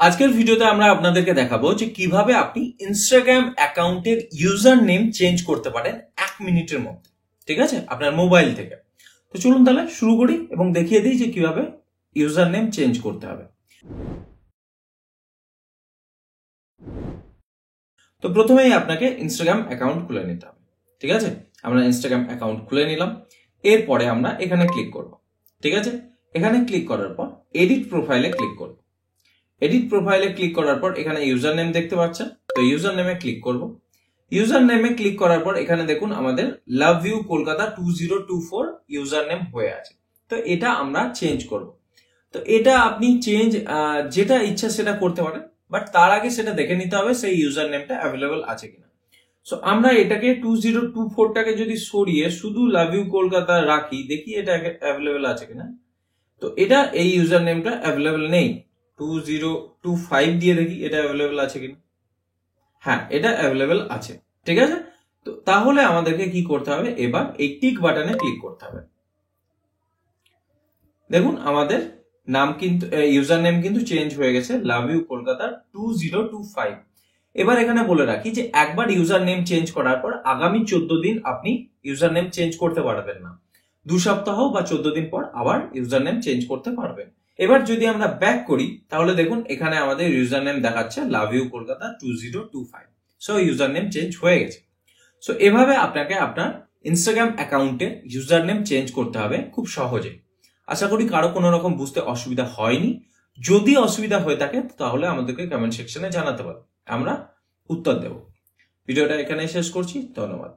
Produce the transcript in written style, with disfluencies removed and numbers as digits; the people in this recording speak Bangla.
আজকের ভিডিওতে আমরা আপনাদেরকে দেখাবো যে কিভাবে আপনি ইনস্টাগ্রাম অ্যাকাউন্টের ইউজার নেম চেঞ্জ করতে পারেন 1 মিনিটের মধ্যে। ঠিক আছে, আপনার মোবাইল থেকে। তো চলুন তাহলে শুরু করি এবং দেখিয়ে দিই যে কিভাবে ইউজার নেম চেঞ্জ করতে হবে। তো প্রথমেই আপনাকে ইনস্টাগ্রাম অ্যাকাউন্ট খুলে নিতে হবে। ঠিক আছে, আমরা ইনস্টাগ্রাম অ্যাকাউন্ট খুলে নিলাম। এরপরে আমরা এখানে ক্লিক করব। ঠিক আছে, এখানে ক্লিক করার পর এডিট প্রোফাইলে ক্লিক করব। এডিট প্রোফাইলে ক্লিক করার পর এখানে ইউজার নেম দেখতে পাচ্ছেন, তো ইউজার নেমে ক্লিক করব। ইউজার নেমে ক্লিক করার পর এখানে দেখুন আমাদের love you Kolkata 2024 user name হয়ে আছে। তো এটা আমরা চেঞ্জ করব। তো এটা আপনি চেঞ্জ যেটা ইচ্ছা সেটা করতে পারেন, বাট তার আগে সেটা দেখে নিতে হবে সেই ইউজার নেমটা অ্যাভেলেবল আছে কিনা। সো আমরা এটাকে 2024টাকে যদি সরিয়ে শুধু লাভ ইউ কলকাতা রাখি, দেখি এটা অ্যাভেলেবল আছে কিনা। তো এটা এই ইউজার নেমটা অ্যাভেলেবল নেই। 2025 দিয়ে দেখি এটা অ্যাভেলেবল আছে কিনা। হ্যাঁ, এটা অ্যাভেলেবল আছে। ঠিক আছে, তো তাহলে আমাদেরকে কি করতে হবে, এবার এই টিক বাটনে ক্লিক করতে হবে। দেখুন আমাদের নাম কিন্তু ইউজার নেম কিন্তু চেঞ্জ হয়ে গেছে, লাভ ইউ কলকাতা 2025। এবার এখানে বলে রাখি যে একবার ইউজার নেম চেঞ্জ করার পর আগামী 14 দিন আপনি ইউজার নেম চেঞ্জ করতে পারবেন না। 2 সপ্তাহ বা 14 দিন পর আবার ইউজার নেম চেঞ্জ করতে পারবেন। এবার যদি আমরা ব্যাক করি তাহলে দেখুন এখানে আমাদের ইউজার নেম দেখাচ্ছে love you Kolkata 2025। So user name change হয়ে গেছে। সো এভাবে আপনাকে আপনার ইনস্টাগ্রাম অ্যাকাউন্টে ইউজার নেম চেঞ্জ করতে হবে খুব সহজে। আশা করি কারো কোনো রকম বুঝতে অসুবিধা হয়নি। যদি অসুবিধা হয়ে থাকে তাহলে আমাদেরকে কমেন্ট সেকশনে জানাতে পারেন, আমরা উত্তর দেব। ভিডিওটা এখানে শেষ করছি, ধন্যবাদ।